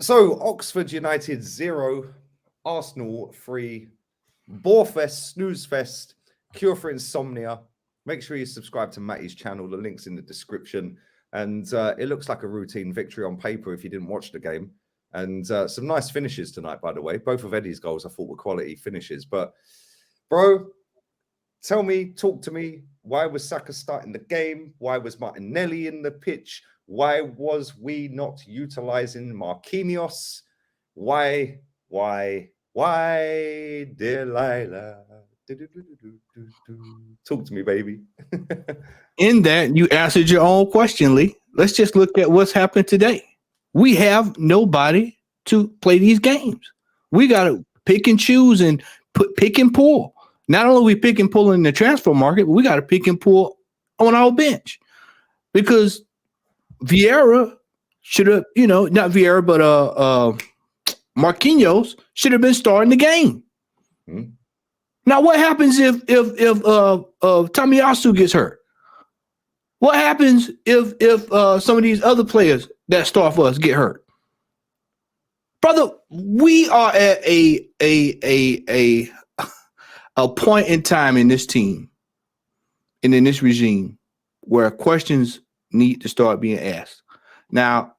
So Oxford United 0, Arsenal 3, Borefest, Snoozefest, Cure for Insomnia. Make sure you subscribe to Matty's channel. The link's in the description. And it looks like a routine victory on paper if you didn't watch the game. And some nice finishes tonight, by the way. Both of Eddie's goals I thought were quality finishes. But, bro, tell me, talk to me. Why was Saka starting the game? Why was Martinelli in the pitch? Why was we not utilizing Marquinhos? Why, Delilah? Talk to me, baby. In that, you answered your own question, Lee. Let's just look at what's happened today. We have nobody to play these games. We got to pick and choose and pick and pull. Not only we pick and pull in the transfer market, but we got to pick and pull on our bench because Vieira should have, not Vieira, but Marquinhos should have been starting the game. Mm-hmm. Now, what happens if Tomiyasu gets hurt? What happens if some of these other players that start for us get hurt? Brother, we are at a point in time in this team and in this regime where questions need to start being asked. Now,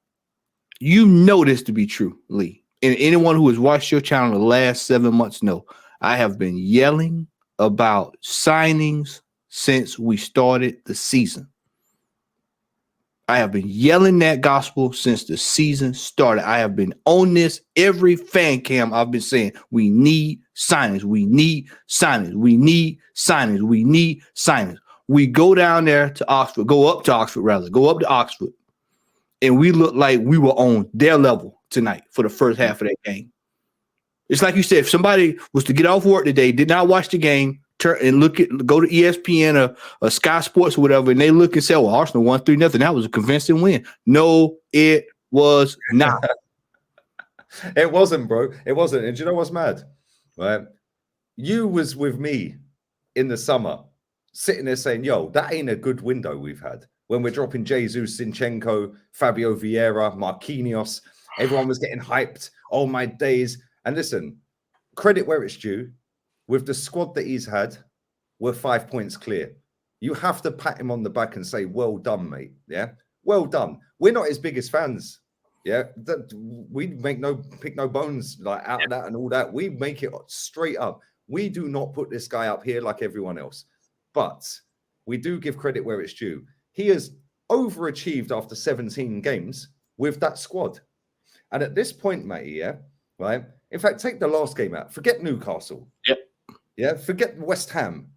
you know this to be true, Lee. And anyone who has watched your channel the last 7 months know I have been yelling about signings since we started the season. I have been yelling that gospel since the season started. I have been on this every fan cam. I've been saying we need signings. We need signings. We need signings. We need signings. We go down there to Oxford, go up to Oxford, and we look like we were on their level tonight for the first half of that game. It's like you said, if somebody was to get off work today, did not watch the game, turn and go to ESPN or Sky Sports or whatever, and they look and say, well, Arsenal won 3-0. That was a convincing win. No, it was not. It wasn't, bro. It wasn't. And do you know what's mad? Right? You was with me in the summer, sitting there saying, yo, that ain't a good window we've had. When we're dropping Jesus, Zinchenko, Fabio Vieira, Marquinhos, everyone was getting hyped. Oh, my days. And listen, credit where it's due. With the squad that he's had, we're 5 points clear. You have to pat him on the back and say, well done, mate. Yeah, well done. We're not his biggest fans. Yeah, we pick no bones like out of that and all that. We make it straight up. We do not put this guy up here like everyone else. But we do give credit where it's due. He has overachieved after 17 games with that squad. And at this point, mate, yeah, right? In fact, take the last game out. Forget Newcastle. Yep. Yeah, forget West Ham.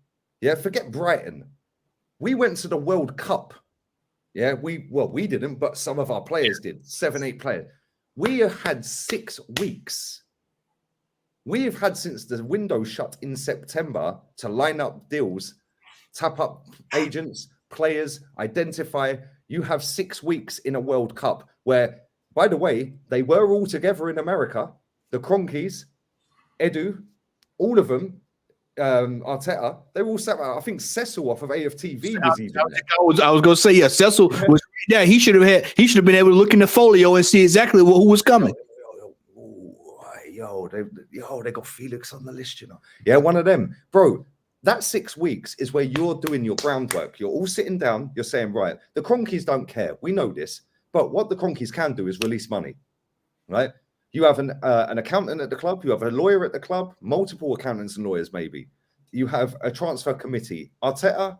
Yeah, forget Brighton. We went to the World Cup. Yeah, we didn't, but some of our players did. 7, 8 players. We have had 6 weeks. We have had since the window shut in September to line up deals, tap up agents, players, identify. You have 6 weeks in a World Cup where, by the way, they were all together in America. The Cronkies, Edu, all of them, Arteta, they were all sat. I think Cecil off of AFTV was even there. I was going to say, yeah, Cecil was there. He should have been able to look in the folio and see exactly who was coming. They got Felix on the list, you know. Yeah, one of them, bro. That 6 weeks is where you're doing your groundwork. You're all sitting down. You're saying, right, the Cronkies don't care. We know this, but what the Cronkies can do is release money, right? You have an accountant at the club. You have a lawyer at the club, multiple accountants and lawyers, maybe. You have a transfer committee. Arteta,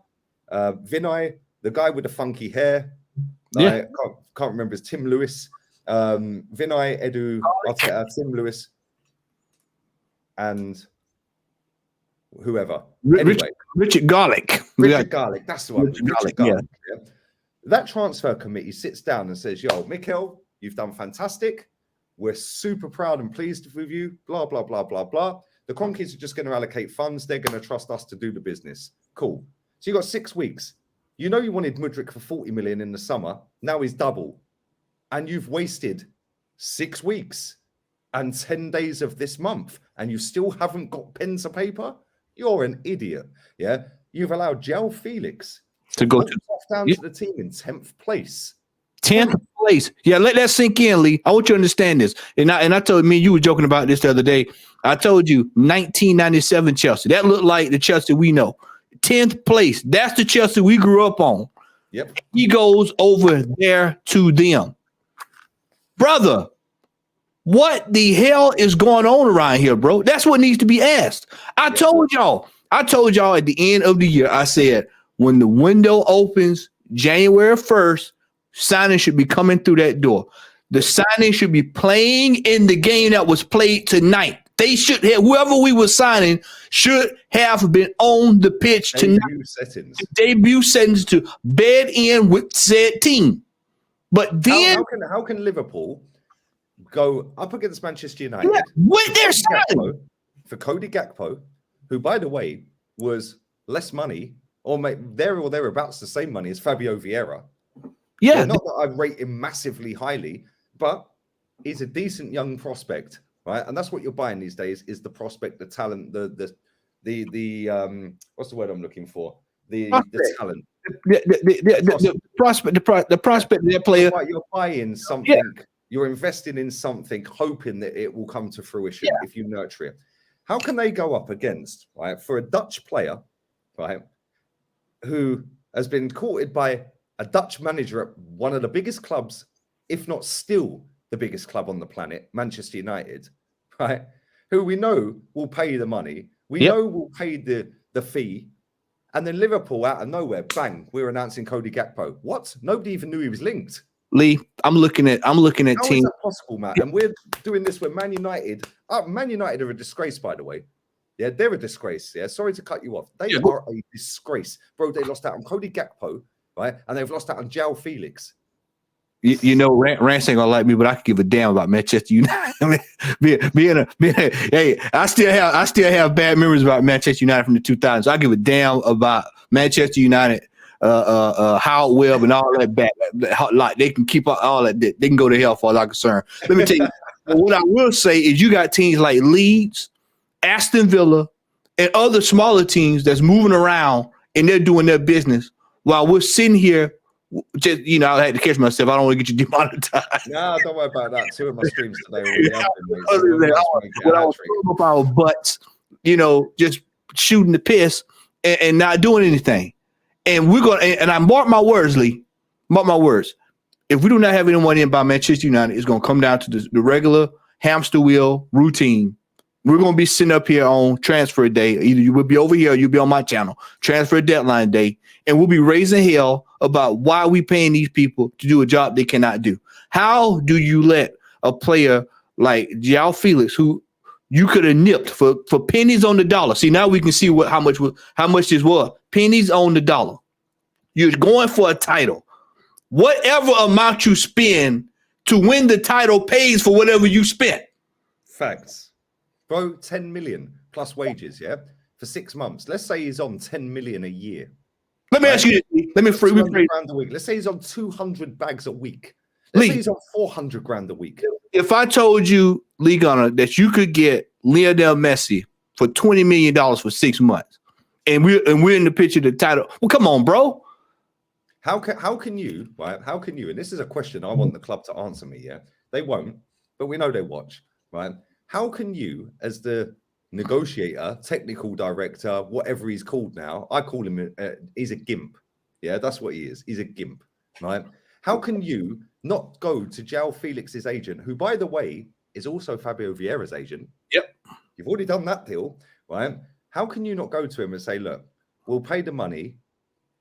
Vinay, the guy with the funky hair. Yeah. I can't remember his Tim Lewis. Vinay, Edu, Arteta, Tim Lewis, and whoever. Anyway, Richard Garlick. Richard Garlick. That's the one. Richard Garlick, yeah. That transfer committee sits down and says, yo, Mikel, you've done fantastic. We're super proud and pleased with you, blah, blah, blah, blah, blah. The Cronkies are just going to allocate funds. They're going to trust us to do the business. Cool. So you got 6 weeks. You know you wanted Mudryk for 40 million in the summer. Now he's double. And you've wasted 6 weeks and 10 days of this month. And you still haven't got pen to paper? You're an idiot. Yeah. You've allowed João Felix to go down to the team in 10th place. 10th place. Yeah, let that sink in, Lee. I want you to understand this. And I told me, you were joking about this the other day. I told you 1997 Chelsea. That looked like the Chelsea we know. 10th place. That's the Chelsea we grew up on. Yep. He goes over there to them. Brother, what the hell is going on around here, bro? That's what needs to be asked. I told y'all at the end of the year, I said, when the window opens January 1st, signing should be coming through that door. The signing should be playing in the game that was played tonight. They should have, whoever we were signing should have been on the pitch tonight. Debut settings to bed in with said team. But then how can Liverpool go up against Manchester United with their signing for Cody Gakpo, who, by the way, was less money or there or thereabouts the same money as Fabio Vieira. Yeah, not that I rate him massively highly, but he's a decent young prospect, right? And that's what you're buying these days: is the prospect, the talent, the what's the word I'm looking for? The talent, the prospect, the prospect of that player. You're buying something. Yeah. You're investing in something, hoping that it will come to fruition if you nurture it. How can they go up against, right, for a Dutch player, right, who has been courted by a Dutch manager at one of the biggest clubs, if not still the biggest club on the planet, Manchester United, right, who we know will pay the money, we know will pay the fee, and then Liverpool out of nowhere, bang, we're announcing Cody Gakpo. What? Nobody even knew he was linked. Lee, I'm looking at How teams. Is that possible, Matt? And we're doing this with Man United. Man United are a disgrace, by the way. Yeah, they're a disgrace. Yeah, sorry to cut you off. They are a disgrace, bro. They lost out on Cody Gakpo, right? And they've lost out on João Felix. You know, Rance ain't gonna like me, but I could give a damn about Manchester United. Hey, I still have bad memories about Manchester United from the 2000s. I give a damn about Manchester United. Howard Webb and all that back, like they can keep all that. They can go to hell for all I'm concerned. Let me tell you, what I will say is you got teams like Leeds, Aston Villa, and other smaller teams that's moving around and they're doing their business while we're sitting here. Just, you know, I had to catch myself. I don't want to get you demonetized. No, don't worry about that. 2 of my streams today already have been. What I was talking about our butts, you know, just shooting the piss and not doing anything. And we're going to, and I mark my words, Lee, mark my words. If we do not have anyone in by Manchester United, it's going to come down to the regular hamster wheel routine. We're going to be sitting up here on transfer day. Either you will be over here or you'll be on my channel, transfer deadline day. And we'll be raising hell about why we paying these people to do a job they cannot do. How do you let a player like João Felix, who you could have nipped for pennies on the dollar? See, now we can see how much this was. Pennies on the dollar. You're going for a title. Whatever amount you spend to win the title pays for whatever you spent. Facts. Bro, 10 million plus wages, yeah, for 6 months. Let's say he's on 10 million a year. Let me ask you this. Let me free grand a week. Let's say he's on 200 bags a week. Let's say he's on 400 grand a week. If I told you, Lee Gunner, that you could get Lionel Messi for $20 million for 6 months, and we're in the picture of the title. Well, come on, bro. How can you, right? How can you? And this is a question I want the club to answer me. Yeah, they won't, but we know they watch, right? How can you, as the negotiator, technical director, whatever he's called now, I call him, he's a gimp. Yeah, that's what he is. He's a gimp, right? How can you not go to João Felix's agent, who, by the way, is also Fabio Vieira's agent? Yep. You've already done that deal, right? How can you not go to him and say, look, we'll pay the money,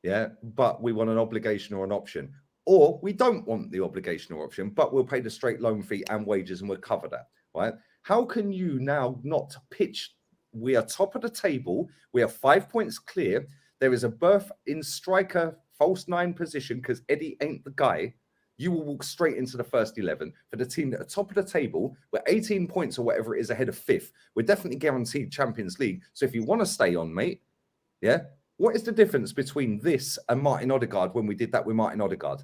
yeah, but we want an obligation or an option. Or we don't want the obligation or option, but we'll pay the straight loan fee and wages and we'll cover that, right? How can you now not pitch? We are top of the table. We are 5 points clear. There is a berth in striker false 9 position because Eddie ain't the guy. You will walk straight into the first 11 for the team that are top of the table. We're 18 points or whatever it is ahead of 5th. We're definitely guaranteed Champions League. So if you want to stay on, mate, yeah. What is the difference between this and Martin Odegaard when we did that with Martin Odegaard?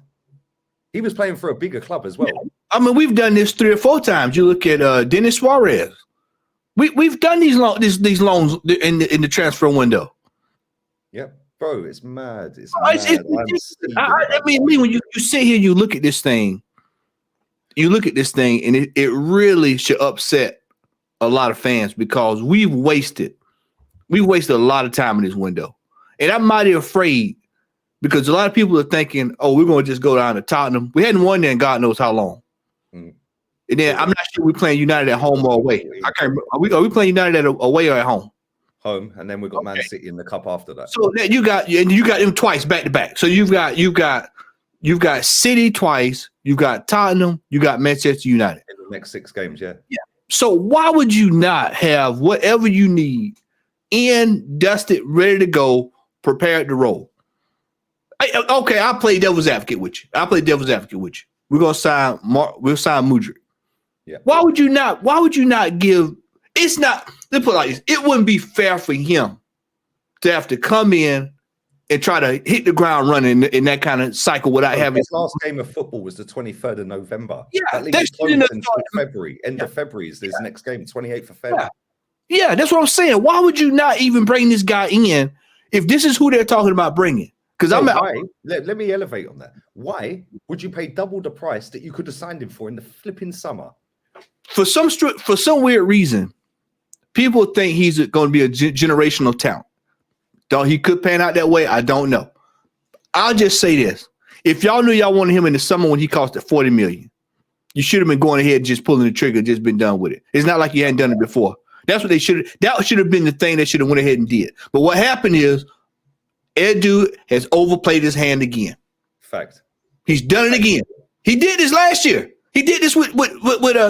He was playing for a bigger club as well. Yeah. I mean, we've done this 3 or 4 times. You look at Dennis Suarez. We've done these loans in the transfer window. Yep, bro, it's mad. It's mad. I mean, Lee, when you sit here, you look at this thing, you look at this thing, and it really should upset a lot of fans because we've wasted a lot of time in this window. And I'm mighty afraid because a lot of people are thinking, oh, we're going to just go down to Tottenham. We hadn't won there in God knows how long. And then I'm not sure we're playing United at home or away. I can't remember. Are we playing United at away or at home? Home, and then we've got Man City in the cup after that. So then you got them twice back to back. So you've got City twice, you've got Tottenham, you got Manchester United. In the next 6 games, yeah. So why would you not have whatever you need in, dusted, ready to go, prepared to roll? Okay, I'll play devil's advocate with you. We're gonna sign Mudryk. Yeah. Why would you not give? It's not. Let's put it like this. It wouldn't be fair for him to have to come in and try to hit the ground running in that kind of cycle without having. His last game of football was the 23rd of November. Yeah, that's until February. End of February is his next game, 28th of February. Yeah, that's what I'm saying. Why would you not even bring this guy in if this is who they're talking about bringing? Because let me elevate on that. Why would you pay double the price that you could have signed him for in the flipping summer? For some weird reason, people think he's going to be a generational talent. Though he could pan out that way, I don't know. I'll just say this: if y'all knew y'all wanted him in the summer when he cost $40 million, you should have been going ahead and just pulling the trigger, just been done with it. It's not like you hadn't done it before. That's what they should. That should have been the thing they should have went ahead and did. But what happened is, Edu has overplayed his hand again. Fact. He's done it again. He did this last year. He did this with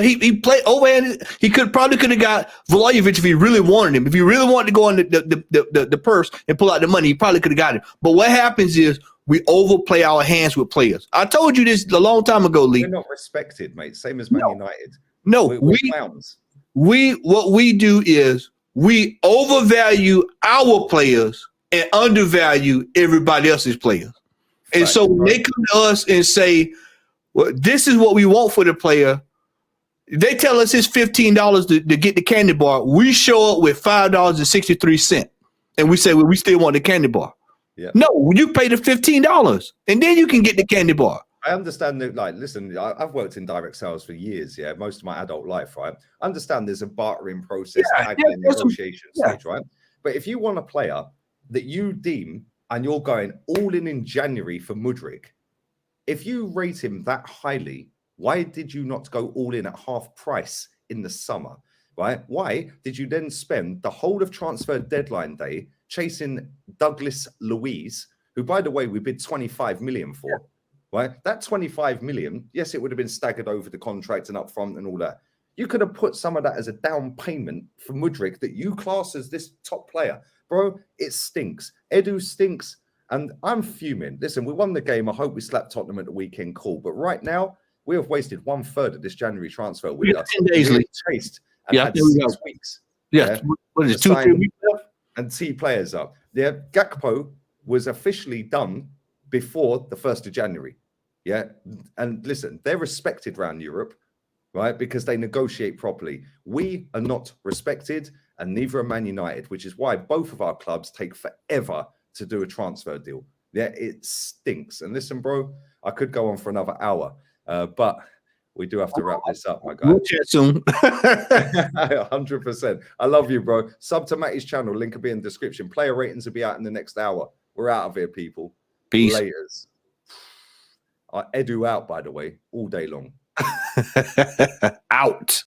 he played overhand. He could have got Vlahovic if he really wanted him. If he really wanted to go on the purse and pull out the money, he probably could have got it. But what happens is we overplay our hands with players. I told you this a long time ago, Lee. We're not respected, mate. Same as Man United. No, we're clowns. What we do is we overvalue our players and undervalue everybody else's players. And so when they come to us and say, well, this is what we want for the player, they tell us it's $15 to get the candy bar. We show up with $5.63. And we say, well, we still want the candy bar. Yeah. No, you pay the $15 and then you can get the candy bar. I understand that, like, listen, I've worked in direct sales for years, most of my adult life, right? I understand there's a bartering process, negotiation stage, right? But if you want a player that you deem and you're going all in January for Mudryk, if you rate him that highly, why did you not go all in at half price in the summer, right? Why did you then spend the whole of transfer deadline day chasing Douglas Luiz, who, by the way, we bid 25 million for, right? That 25 million, yes, it would have been staggered over the contract and up front and all that. You could have put some of that as a down payment for Mudryk that you class as this top player. Bro, it stinks. Edu stinks. And I'm fuming. Listen, we won the game. I hope we slapped Tottenham at the weekend. Cool. But right now, we have wasted 1/3 of this January transfer window. 10 days chased and had 6 weeks. What is it, 2-3 weeks left? And tee players up. Yeah, Gakpo was officially done before the 1st of January. Yeah. And listen, they're respected around Europe, right? Because they negotiate properly. We are not respected, and neither are Man United, which is why both of our clubs take forever to do a transfer deal. Yeah, it stinks. And listen, bro, I could go on for another hour, but we do have to wrap this up, my guy. We'll chat soon. 100%. I love you, bro. Sub to Matty's channel. Link will be in the description. Player ratings will be out in the next hour. We're out of here, people. Peace. Laters. Edu out, by the way, all day long. Out.